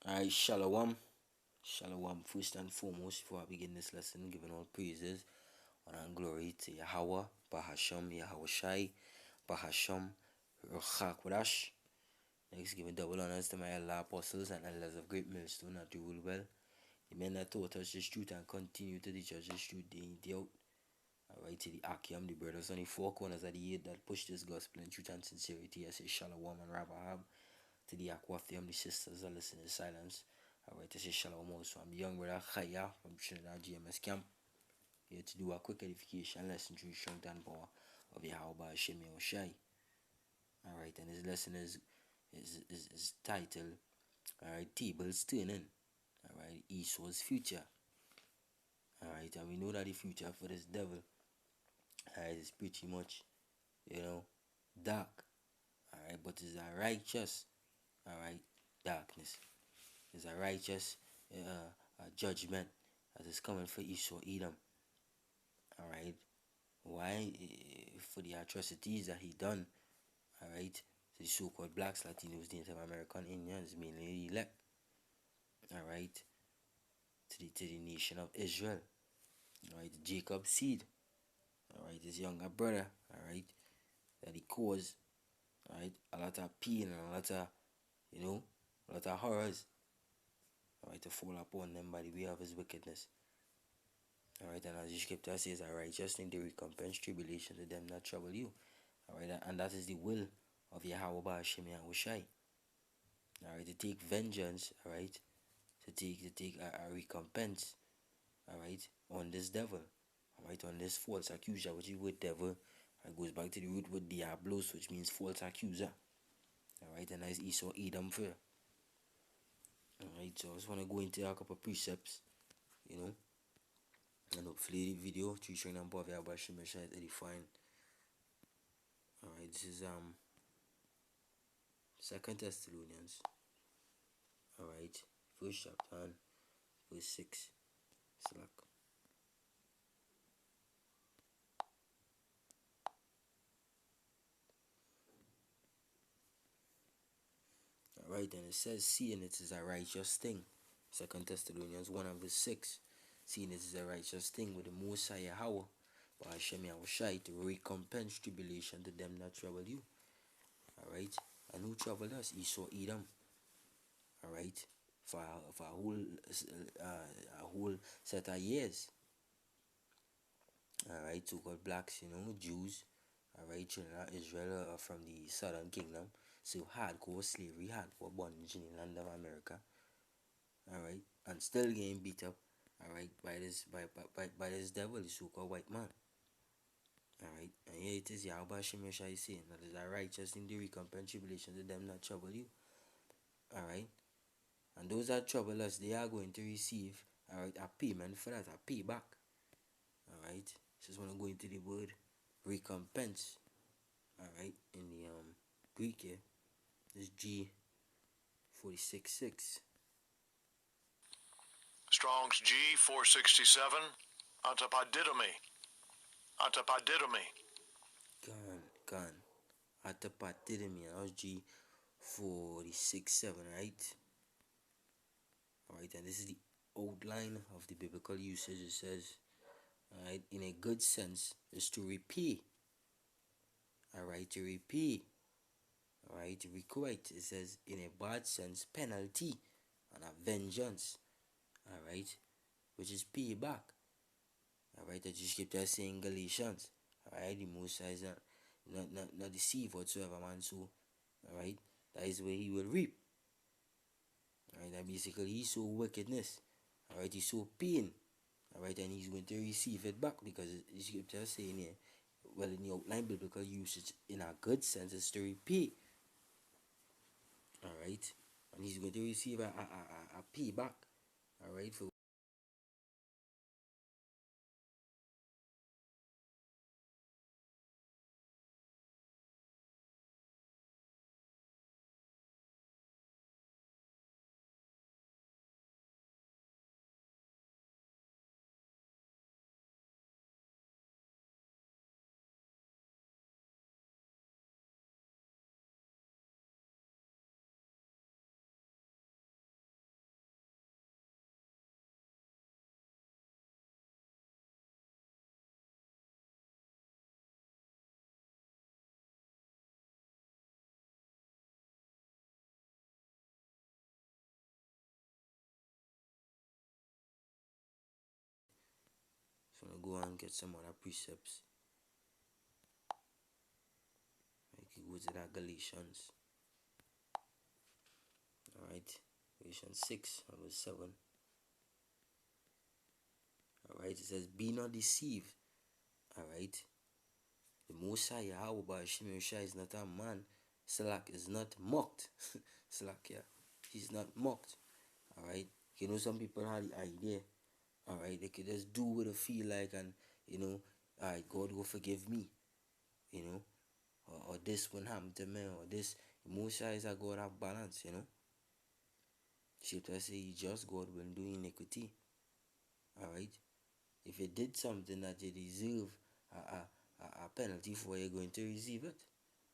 Alright, Shalom. Shalom. First and foremost, before I begin this lesson, giving all praises, honor and glory to Yahweh, Bahasham, Yahweh Shai, Bahasham, Ruchakwadash. Next, giving double honors to my Allah apostles and elders of great millstone that do rule well. The men that taught us this truth and continue to teach us this truth day in, day out. Alright, to the Akiam, the brothers on the four corners of the earth that push this gospel in truth and sincerity. I say Shalom and Rabahab. To the Aquathium, the sisters that listen in silence. Alright, this is Shalom also. I'm the young brother Khaya from Trinidad GMS Camp. Here to do a quick edification lesson through strength and power of Yahweh Hashem Shai. Alright, and this lesson is titled, alright, Tables Turning. Alright, Esau's Future. Alright, and we know that the future for this devil, alright, is pretty much, dark. Alright, but it's a righteous, alright, darkness. It's a righteous judgment that is coming for Esau Edom. Alright. Why? For the atrocities that he done. Alright. To the so-called blacks, Latinos, Native American Indians, mainly the elect. Alright. To the nation of Israel. Alright. Jacob's seed. Alright. His younger brother. Alright. That he caused. Alright. A lot of pain and a lot of, a lot of horrors. Alright, to fall upon them by the way of his wickedness. Alright, and as the scripture says, a righteous thing, they recompense tribulation to them that trouble you. Alright, and that is the will of Yahweh Hashem Yahushai. Alright, to take vengeance, alright, to take a recompense, alright, on this devil, alright, on this false accuser, which is word devil. It goes back to the root word diablos, which means false accuser. Alright, and that is Esau Edom for. Alright, so I just want to go into a couple of precepts, and hopefully the video featuring number of Yahweh Hashem is edifying. Alright, this is 2 Thessalonians. Alright, first chapter, verse 6. Slack. Alright, and it says, seeing it is a righteous thing. 2 Thessalonians 1 and verse 6. Seeing it is a righteous thing with the Most High Yahweh, but Hashem Yahushai, to recompense tribulation to them that trouble you. Alright, and who troubled us? Esau Edom. Alright, for a whole set of years. Alright, so-called blacks, Jews, alright, children of Israel from the southern kingdom. So hardcore slavery, hardcore bondage in the land of America. Alright, and still getting beat up, alright, by this devil, the so-called white man. Alright, and here it is, Yahweh Hashem Yeshai saying that is a righteous thing, the recompense tribulation to them that trouble you. Alright, and those that trouble us, they are going to receive, alright, a payment for that, a payback. Alright, just want to go into the word recompense. Alright, in the Greek here, this G46:6. Strong's G467, Atapadidomi. Atapadidomi. Gone. Atapadidomi. That was G467, right? Alright, and this is the outline of the biblical usage. It says, alright, in a good sense, is to repay. Alright, to repay. Alright, to requite. It says, in a bad sense, penalty and a vengeance. Alright, which is payback. Alright, that you scripture saying Galatians. Alright, the Most High is not deceive whatsoever, man. So, alright, that is where he will reap. Alright, and basically he saw wickedness. Alright, he saw pain. Alright, and he's going to receive it back because the scripture is saying here, well, in the outline biblical usage, in a good sense, is to repay. Alright, and he's going to receive a payback. Alright, for go and get some other precepts. Like you go to that Galatians. Alright. Galatians 6 and verse 7. Alright, it says, be not deceived. Alright. The Most High Yahweh Ba'ashim Yahushua is not a man. Salak is not mocked. Salak, yeah. He's not mocked. Alright. You know, some people have the idea. Alright, they could just do what they feel like, and you know, alright, God will forgive me. You know, or this won't happen to me, or this. The Most High is a God of balance, you know. Scripture say he just God will do iniquity. Alright. If you did something that you deserve a penalty for, you're going to receive it.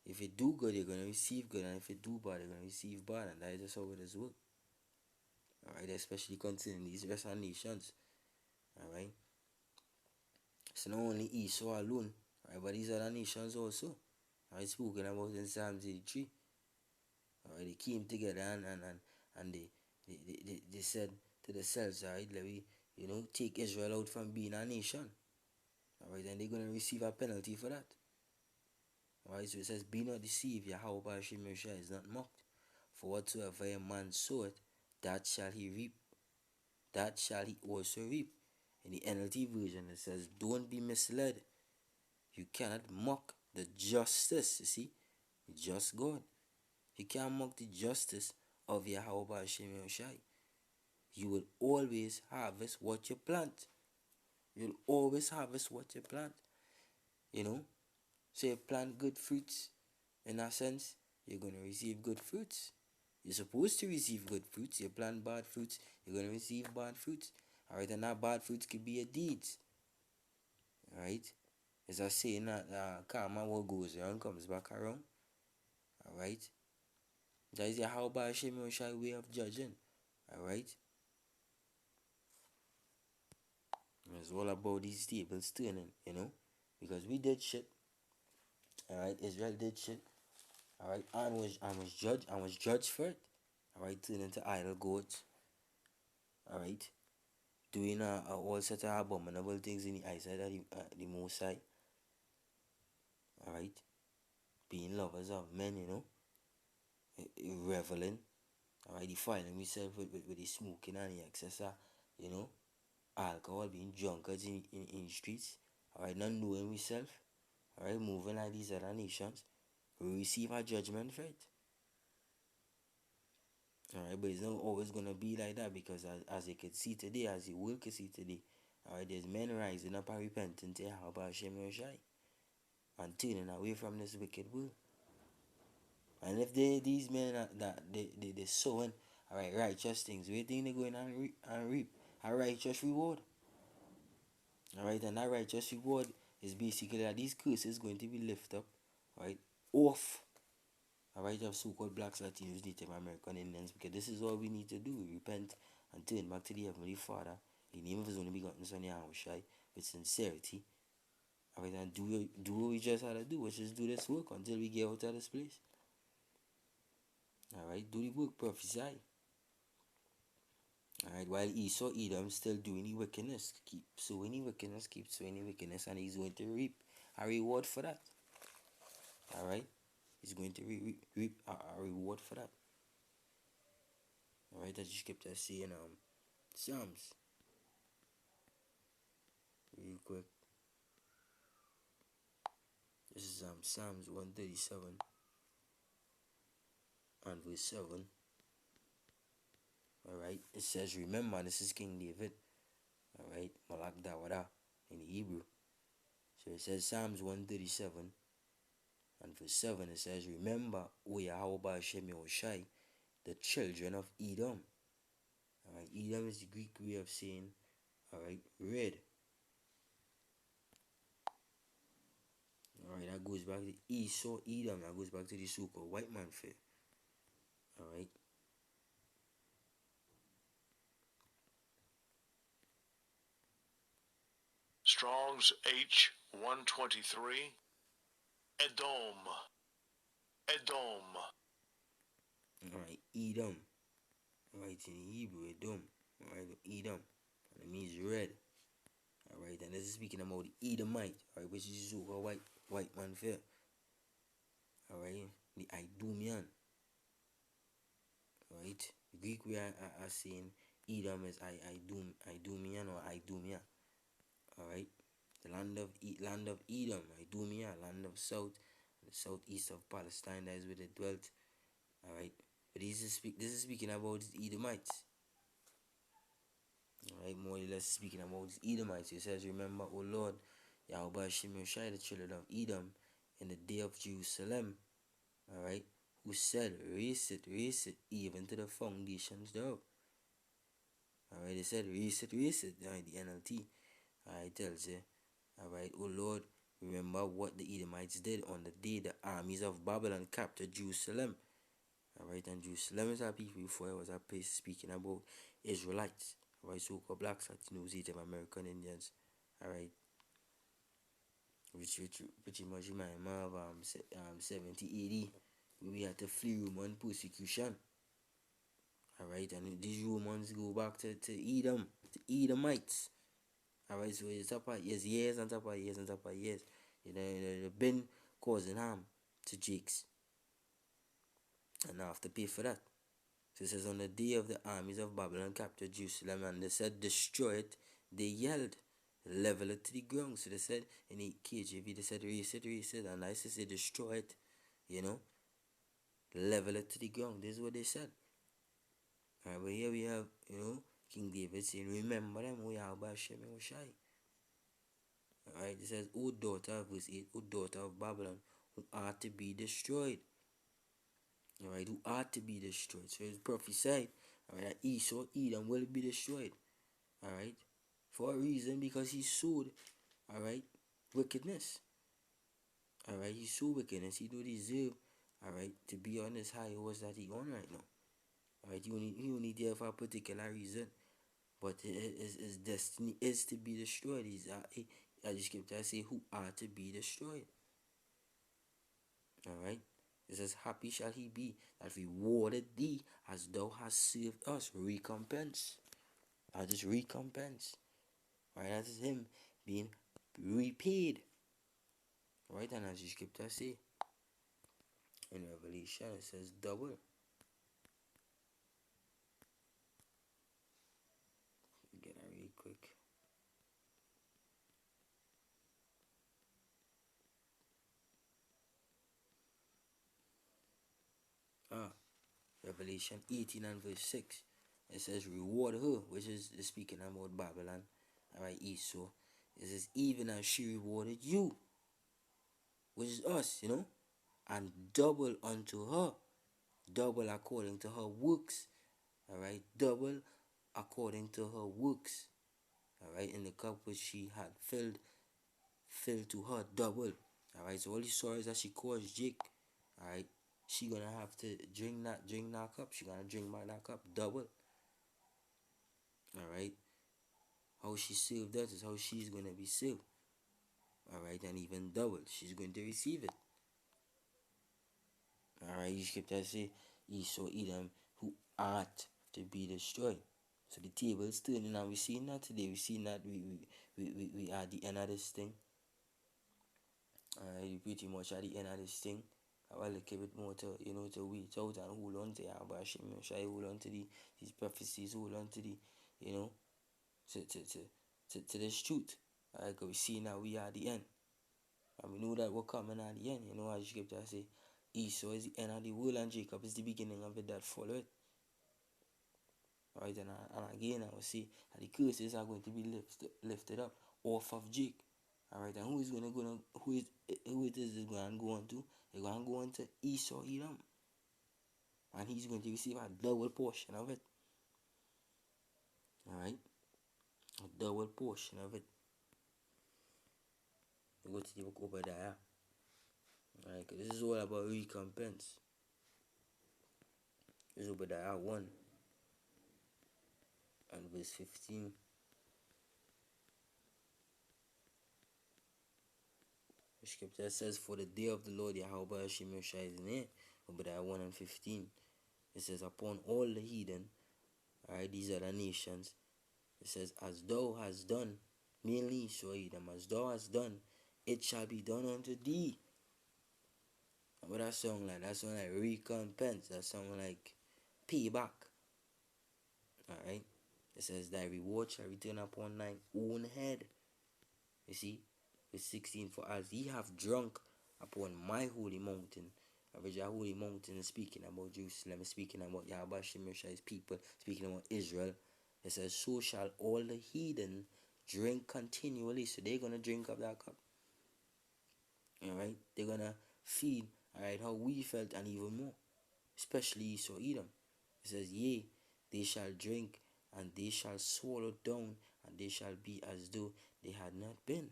If you do good, you're going to receive good, and if you do bad, you're going to receive bad, and that is just how it is work. Alright, especially concerning these Western nations. Alright. So not only Esau alone, right, but these other nations also. Alright, spoken about in Psalms 83. Alright, they came together and they said to themselves, alright, let me, you know, take Israel out from being a nation. Alright, and they're gonna receive a penalty for that. Alright, so it says, be not deceived, Yahweh Ba'ashim Yahushua is not mocked. For whatsoever a man soweth, that shall he reap. That shall he also reap. In the NLT version, it says, don't be misled. You cannot mock the justice, you see, the just God. You can't mock the justice of Yahweh Ba'ashim Yahushua. You will always harvest what you plant. You'll always harvest what you plant. You know, so you plant good fruits, in a sense, you're going to receive good fruits. You're supposed to receive good fruits. You plant bad fruits, you're going to receive bad fruits. Alright, and that bad fruits could be your deeds. Alright, as I say, that karma, what goes around comes back around. Alright, that is your how Ba'ashim Yahushua way of judging. Alright, it's all about these tables turning, you know, because we did shit. Alright, Israel did shit. Alright, and was judged for it. Alright, turning into idol goats. Alright, doing all sorts of abominable things in the eyesight of the Most High. Alright, being lovers of men, you know, reveling. Alright, defiling himself with the smoking and the excess of, you know, alcohol, being drunkards in the streets. Alright, not knowing myself. Alright, moving like these other nations. We receive a judgment for it. Alright, but it's not always gonna be like that, because as you can see today, as the world can see today, alright, there's men rising up and repenting to Yahweh Hashem Yoshai and turning away from this wicked world. And if these men they sowing alright righteous things, where think they going and reap a righteous reward? Alright, and that righteous reward is basically that these curses going to be lifted up, right, off, alright, of so-called blacks, Latinos, Native American Indians, because this is all we need to do. Repent and turn back to the Heavenly Father in the name of His only begotten Son Yahushua with sincerity. Alright, and do what we just had to do, which is do this work until we get out of this place. Alright, do the work, prophesy. Alright, while Esau, Edom still doing the wickedness, keep sowing the wickedness, and he's going to reap a reward for that. Alright, he's going to reap a reward for that. Alright, as the scripture saying Psalms. Real quick. This is Psalms 137 and verse 7. Alright, it says, remember, this is King David. Alright, Malak Dawada in Hebrew. So it says Psalms 137 and verse 7. It says, remember, O Yahweh Ba'ashim Yahushai, the children of Edom. Alright, Edom is the Greek way of saying, alright, red. Alright, that goes back to Esau, Edom. That goes back to the so-called white man fair. Alright. Strong's H123. Edom. Alright, Edom. Alright, in Hebrew, Edom. Alright, Edom. And it means red. Alright, and this is speaking about the Edomite, alright, which is a white man fear. Alright, the Idumean. Alright, Greek we are saying Edom is Idumean or Idumea. Alright, the land of Edom, Idumea, land of south, the southeast of Palestine, that is where they dwelt. Alright, but this is speaking about the Edomites. Alright, more or less speaking about the Edomites. It says, remember, O Lord, Yahweh Hashem Yoshai, the children of Edom, in the day of Jerusalem. Alright, who said, raise it, even to the foundations thereof. Alright, they said, raise it, alright, the NLT. Alright, tells you, alright, O Lord, remember what the Edomites did on the day the armies of Babylon captured Jerusalem. Alright, and Jerusalem is a people before it was a place speaking about Israelites. Alright, so-called blacks, Latinos, Native American Indians. Alright, which pretty much remind me of 70 AD, where we had to flee Roman persecution. Alright, and these Romans go back to Edom, to Edomites. Alright, so it's up of years and top of years and top of years. You know, they've been causing harm to Jakes. And I have to pay for that. So it says, on the day of the armies of Babylon captured Jerusalem, and they said, destroy it, they yelled, level it to the ground. So they said, in the KJV, they said, raise it, and I say, destroy it, you know, level it to the ground. This is what they said. Alright, but here we have, you know, King David saying, remember them, O Yahweh Hashem Yoshai. Alright, it says, O daughter, verse 8, O daughter of Babylon, who are to be destroyed. Alright, who are to be destroyed. So it's prophesied, alright, that Esau, Edom will be destroyed. Alright, for a reason, because he sowed, alright, wickedness. Alright, he sowed wickedness. He don't deserve, alright, to be on this high horse that he on right now. Alright, he only there for a particular reason. But his destiny is to be destroyed. As the scripture say, who are to be destroyed. Alright. It says, happy shall he be that rewarded thee as thou hast served us. Recompense. That is recompense. Right? That is him being repaid. Right? And as the scripture say in Revelation, it says double. Get that really quick. Revelation 18 and verse 6. It says, reward her, which is speaking about Babylon. Alright, Esau. It says, even as she rewarded you, which is us, you know, and double unto her. Double according to her works. Alright, double according to her works. Alright, in the cup which she had filled to her double. Alright, so all the sorrows that she caused Jake, alright, she gonna have to drink that cup. She gonna drink back that cup double. Alright, how she served us is how she's gonna be served. Alright, and even double, she's going to receive it. Alright, you scripture say, Esau, Edom, who ought to be destroyed. So the table is turning, and we seeing that today. We seeing that we are at the end of this thing. We pretty much at the end of this thing. I will look a bit more to, you know, to wait out and hold on to Yahweh Hashem Yoshai, hold on to these prophecies, hold on to the, you know, to this truth. Alright, because we see now we are at the end. And we know that we're coming at the end. You know, as the scripture say, Esau is the end of the world and Jacob is the beginning of it that follow it. Alright, and again I will say that the curses are going to be lifted up off of Jake. Alright, and who it is going to go on to? It's going to go on to Esau, Edom. And he's going to receive a double portion of it. Alright, a double portion of it. We go to the book of Obadiah. Alright, this is all about recompense. This is Obadiah 1 and verse 15. The scripture says, for the day of the Lord Yahweh Hashem Yoshai is near. Obadiah 1 and 15. It says, upon all the heathen, alright, these are the nations. It says, as thou hast done, mainly Esau Edom, as thou hast done, it shall be done unto thee. What that sound like? That sound like recompense. That sound like payback. Alright? It says, thy reward shall return upon thine own head. You see? Verse 16, for as ye have drunk upon my holy mountain, which our holy mountain is speaking about Jerusalem, speaking about Yahweh Shemeshai's people, speaking about Israel. It says, so shall all the heathen drink continually. So they're going to drink of that cup. Alright? They're going to feed, alright, how we felt and even more. Especially Esau Edom. It says, yea, they shall drink, and they shall swallow down, and they shall be as though they had not been.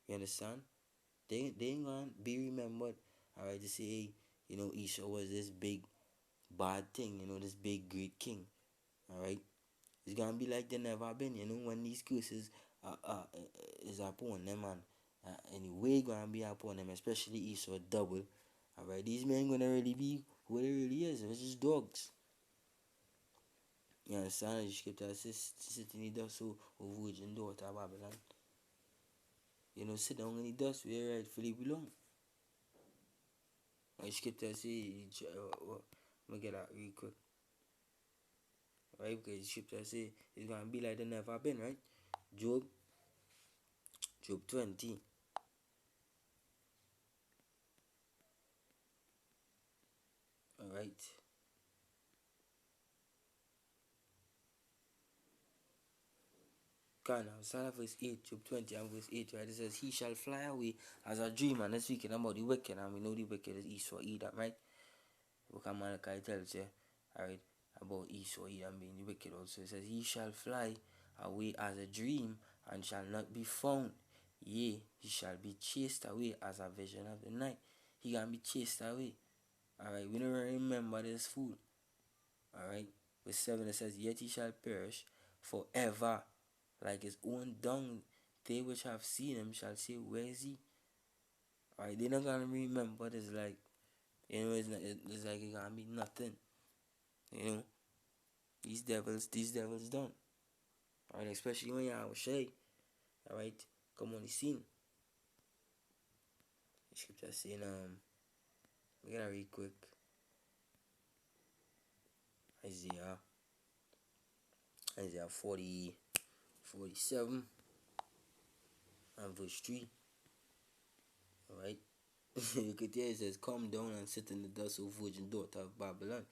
You understand? They ain't gonna be remembered. Alright, to say, hey, Esau was this big bad thing, this big great king. Alright? It's gonna be like they never been, when these curses is upon them, and anyway gonna be upon them, especially Esau double. Alright, these men gonna really be who they really is. It's just dogs. You understand? The scripture says, sit in the dust, O virgin daughter of Babylon. Sit down in the dust where you rightfully belong. The scripture says, let me get that real quick. Right? Because the scripture says it's gonna be like they never been, right? Job 20. Alright. Now, start at verse 8, Job 20 and verse 8, right? It says, he shall fly away as a dream. And that's speaking about the wicked, and we know the wicked is Esau Edom, right? The book of Malachi tells you, alright, about Esau Edom being the wicked also. It says, he shall fly away as a dream and shall not be found. Yea, he shall be chased away as a vision of the night. He can be chased away. Alright, we don't remember this fool. Alright, verse 7 it says, yet he shall perish forever like his own dung. They which have seen him shall say, where is he? Alright, they're not gonna remember this, like, it's like it gonna be nothing. These devils done. Alright, especially when you're Shay. Alright, come on the scene. The scripture saying, we're gonna read quick. Isaiah 47 and verse 3. Alright. You could hear it says, come down and sit in the dust, O virgin daughter of Babylon.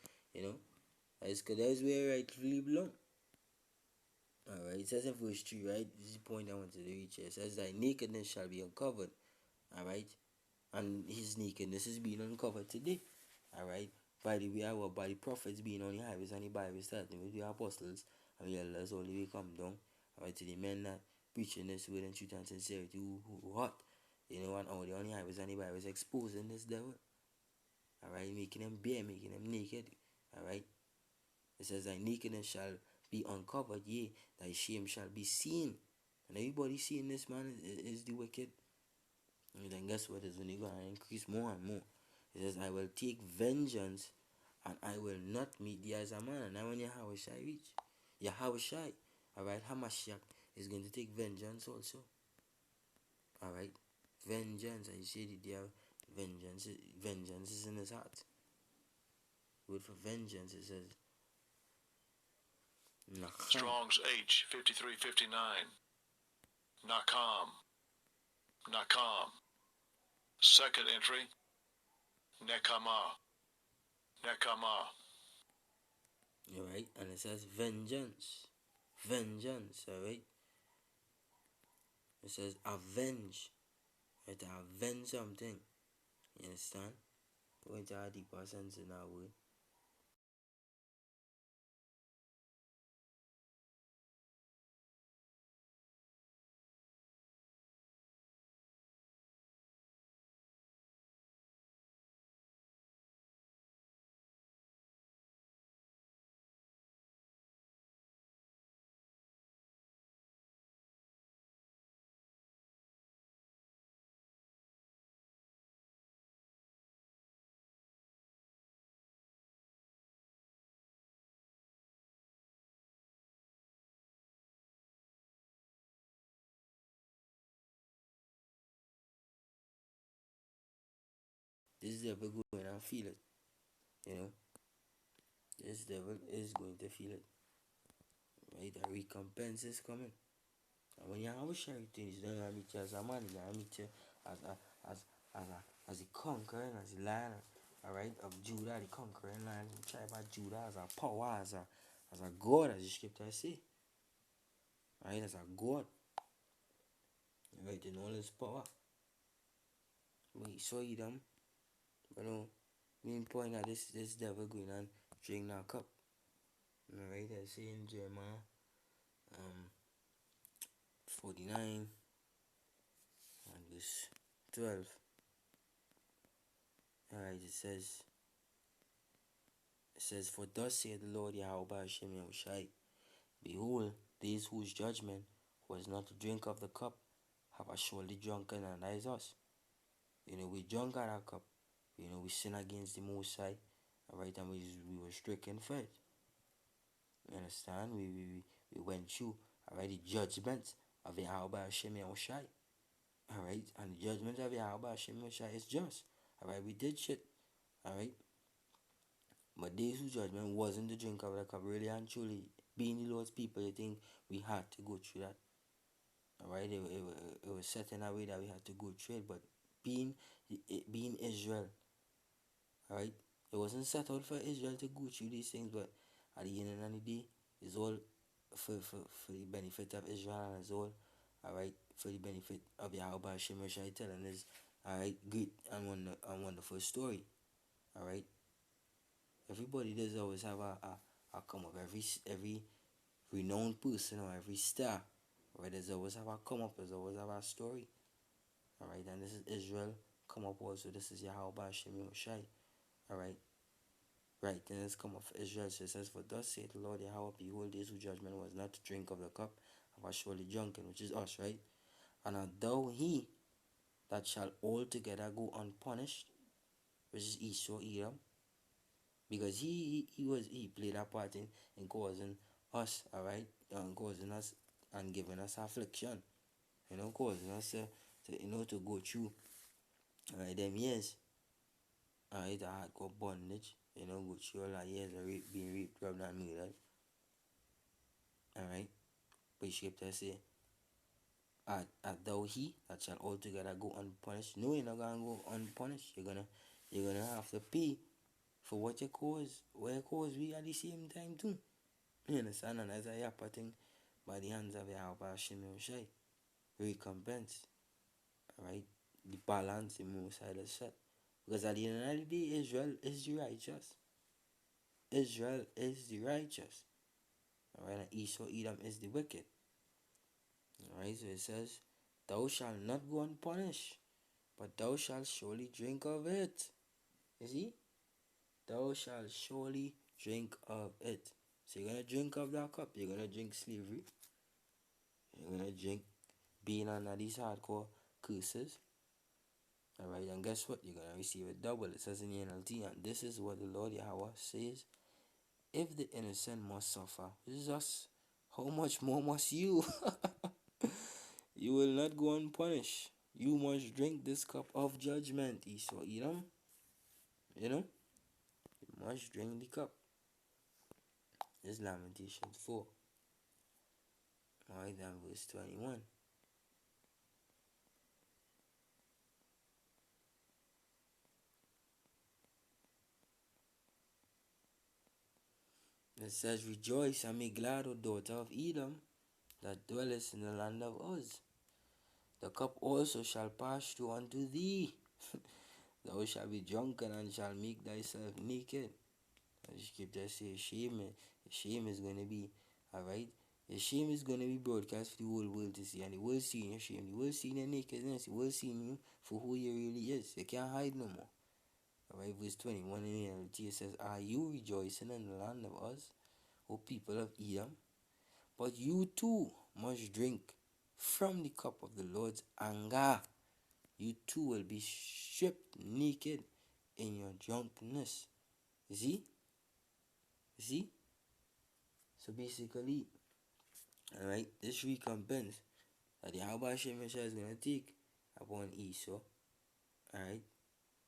That's because that's where I rightfully belong. Alright, it says in verse 3, right? This is the point I wanted to reach here. It says, thy nakedness shall be uncovered. Alright? And his nakedness is being uncovered today. Alright? By the way, by the prophets being on the highways and the byways, starting with the apostles and the elders, all the way come down. Alright, to the men that preaching this word in truth and sincerity, who hot. And all the on the highways and the byways exposing this devil. Alright, making them bare, making them naked. Alright? It says, thy nakedness shall be uncovered, yea, thy shame shall be seen. And everybody seeing this, man, is the wicked. And then guess what? It's only going to increase more and more. It says, I will take vengeance, and I will not meet thee as a man. And now when Yahweh Shai reach, Yahweh Shai, alright, Hamashiach is going to take vengeance also. Alright, vengeance. I say the day vengeance is in his heart. Word for vengeance, it says, Nakam. Strong's H 5359. Nakam. Second entry, Nekama. Alright, and it says vengeance. Alright. It says avenge. Right, to avenge something. You understand? Going to add deeper sense in that word. this devil going to feel it. You know, this devil is going to feel it. Right? The recompense is coming. And when you have a share things, you don't meet you as a man, you don't meet you as a as a conquering, as a lion, alright, of Judah, the conquering lion, the tribe of Judah, as a power, as a God, as the scripture say. Right, as a God. Right, in all his power. We saw them, you know, main point of this devil going and drink that cup. Alright, I say in Jeremiah 49 and verse 12. Alright, it says, For thus saith the Lord Yahweh Hashem Yahushai, Behold, these whose judgment was not to drink of the cup have a surely drunken, and that is us. You know, we drunk at our cup. You know, we sin against the Most High. Alright, and we were stricken for it. You understand? We went through, alright, the judgment of Yahweh Hashem Yahushai. Alright, and the judgment of Yahweh Hashem Yahushai is just. Alright, we did shit. Alright. But these whose judgment wasn't to drink of the cup, really and truly, being the Lord's people, you think we had to go through that. Alright, it was set in a way that we had to go through it, but being Israel, alright, it wasn't set out for Israel to go through these things, but at the end of the day, it's all for the benefit of Israel, and it's all, alright, for the benefit of Yahweh Hashem Shai telling us, alright, great and wonderful story. Alright. Everybody does always have a come up. Every renowned person or every star, right? There's always have a come up. There's always have a story. Alright, and this is Israel come up also. This is Yahweh Hashem Shai. Alright. Right, then it's come up for Israel. So it says, For thus saith the Lord Yahweh, behold, this whose judgment was not to drink of the cup of a surely drunken, which is us, right? And although he that shall altogether go unpunished, which is Esau, Edom, because he played a part in causing us, alright, causing us and giving us affliction, you know, causing us to go through, alright, them years, alright, the hardcore bondage, you know, go through all that years of being raped, robbed, and murdered, alright, but the scripture say, Art thou he that shall altogether go unpunished? No, you're not gonna go unpunished. You're gonna have to pay for what you cause, what you cause we at the same time too. You understand? And as a happening by the hands of Yahweh Hashem Shai, recompense, alright, the balance the Most High has set. Because at the end of the day, Israel is the righteous. Israel is the righteous. Alright, and Esau, Edom is the wicked. Alright, so it says, Thou shalt not go unpunished, but thou shalt surely drink of it. You see? Thou shalt surely drink of it. So you're going to drink of that cup. You're going to drink slavery. You're going to drink being under these hardcore curses. Alright, and guess what? You're going to receive it double. It says in the NLT, and this is what the Lord Yahweh says. If the innocent must suffer, this is us. How much more must you? You will not go unpunished. You must drink this cup of judgment, Esau, Edom. You know? You must drink the cup. This is Lamentations 4. Alright, then verse 21. It says, Rejoice and be glad, O daughter of Edom, that dwellest in the land of Uz. The cup also shall pass through unto thee. Thou shalt be drunken and shalt make thyself naked. As the scripture says, shame is going to be, alright? Your shame is going to be broadcast for the whole world to see. And the world seeing your shame. The world seeing your nakedness. The world seeing you for who you really is. You can't hide no more. Alright, verse 21 in the NLT says, Are you rejoicing in the land of Uz, O people of Edom? But you too must drink from the cup of the Lord's anger. You too will be stripped naked in your drunkenness. You see? You see? So basically, alright, this recompense that the Yahweh Hashem is going to take upon Esau, alright,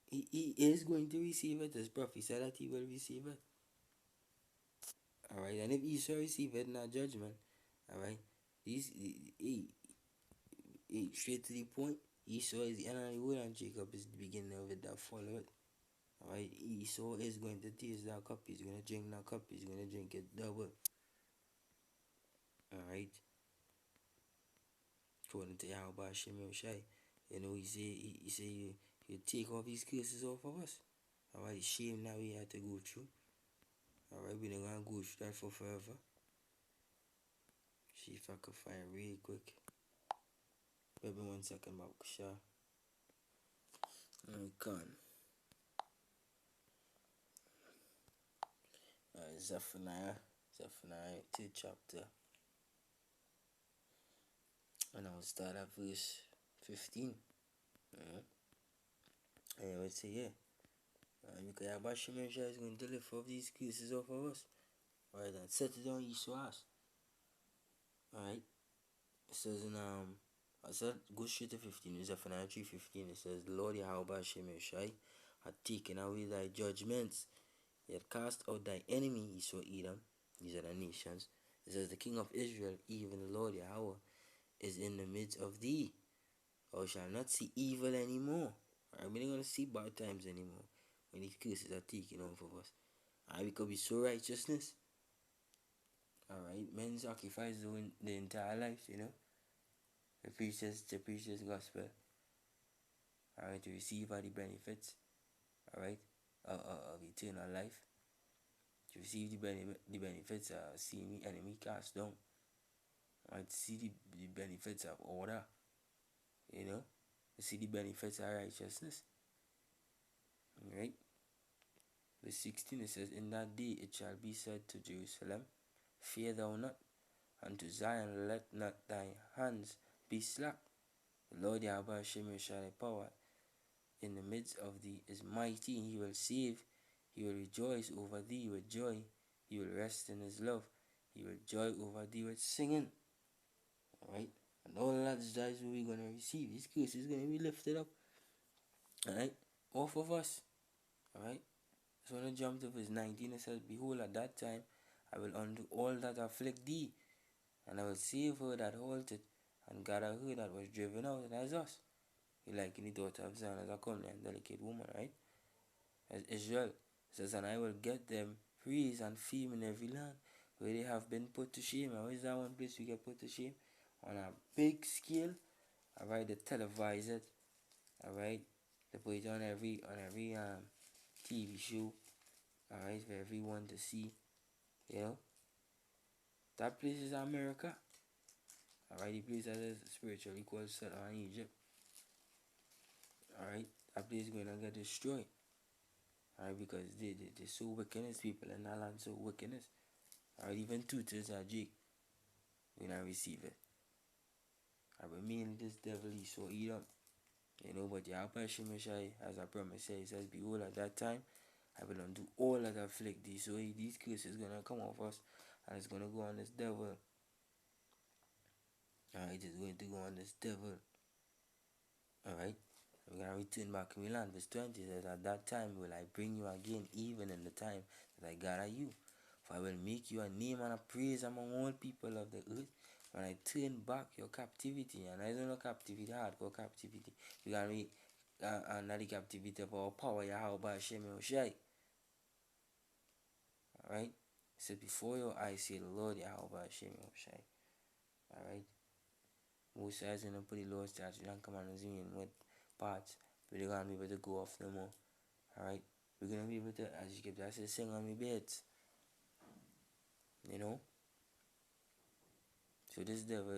He is going to receive it. His prophet said that he will receive it. Alright, and if Esau receive it in a judgment, alright, he straight to the point, Esau is the end of the world and Jacob is the beginning of it that follow it. Alright, Esau is going to taste that cup, he's going to drink that cup, he's going to drink it double. Alright, according to Yahweh Hashem Yoshai, you know, he say you take off these curses off of us. Alright, the shame that we had to go through. Alright, we're not gonna go through that for forever. See if I can find it real quick. Maybe 1 second, Bakusha. I can't. Zephaniah 2 chapter. And I'll start at verse 15. And I would say, yeah. Because Abashim is going to lift off these curses off of us. Alright, and set it on Esau's. Alright. It says in I said go straight to 15. Zephaniah 3:15. It says, the Lord Yahweh Hashem Yoshai had taken away thy judgments. He had cast out thy enemy Esau Edom. These are the nations. It says, the King of Israel, even the Lord Yahweh, is in the midst of thee. Thou shalt not see evil anymore. Alright, we're not going to see bad times anymore when these curses are taken off of us. Alright, we could be so righteousness. Alright, men sacrifice the entire life, you know, to preach this gospel. Alright, to receive all the benefits, alright, of eternal life. To receive the benefits of seeing the enemy cast down. Alright, to see the benefits of order, you know, to see the benefits of righteousness. Alright. Verse 16 it says, in that day it shall be said to Jerusalem, fear thou not, and to Zion let not thy hands be slack. The Lord Yahweh Hashem Yeshai power in the midst of thee is mighty, he will save, he will rejoice over thee with joy, he will rest in his love, he will joy over thee with singing. Alright, and all that is what we're going to receive. This curse is going to be lifted up, alright, off of us. Alright, so when I jump to verse 19, it says, behold, at that time I will undo all that afflict thee, and I will save her that halted, and gather her that was driven out, and as us. You like in the daughter of Zion as a comely and delicate woman, right? As Israel. It says, and I will get them praise and fame in every land where they have been put to shame. And where is that one place we get put to shame? On a big scale. Alright, they televise it. Alright, they put it on every TV show. Alright, for everyone to see. You know, that place is America. Alright, the place that is spiritually called Sodom and Egypt. Alright, that place is going to get destroyed. Alright, because they so wickedness, people in that land so wickedness. Alright, even tutors are Jake. When I receive it. I remain this devil he so eat up. You know, but Yahweh Hashem Yeshai, as I promised, he says, behold, at that time I will undo all that afflict thee. So these curses gonna come off us, and it's gonna go on this devil. Alright, it's going to go on this devil. Alright, we're gonna return back to Milan. Verse 20 says, at that time will I bring you again, even in the time that I gather you. For I will make you a name and a praise among all people of the earth. When I turn back your captivity, and I don't know captivity, hardcore captivity, you gotta be under the captivity of our power, Yahweh Hashem Yoshai. Alright? It said, before your eyes, say the Lord Yahweh Hashem Yoshai. Alright? Most guys gonna put the laws, statutes, and commandments in with parts, but they're gonna be able to go off no more. Alright? We're gonna be able to, as you keep that, say, sing on me beds. You know? So this devil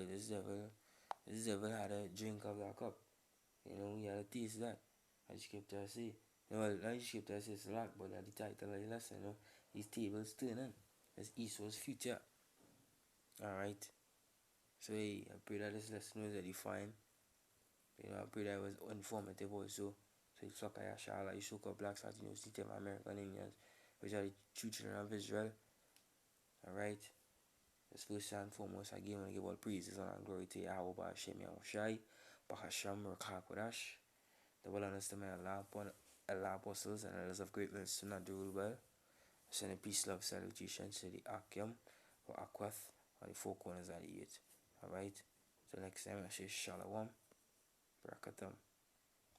had a drink of that cup. You know, he had a taste that. As Scripture say. Well, not Scripture says slack, but at the title of the lesson, you know, his table's turning. It's Esau's future. Alright. So hey, I pray that this lesson was edifying. You know, I pray that it was informative also. So it's like Ayashala, Yishuka, Blacks, Latinos, Native American Indians, which are the true children of Israel. Alright. First and foremost, again, I want to give all praises and glory to Yahweh Hashem Yahushai, Bahasham Rakakodash, the will understand my Allah upon Allah apostles and elders of great wills to not do well. Send a peace, love, salutation to the Akyam or Akwath on the four corners of the earth. Alright? Till next time, I say Shalom. Barakatam.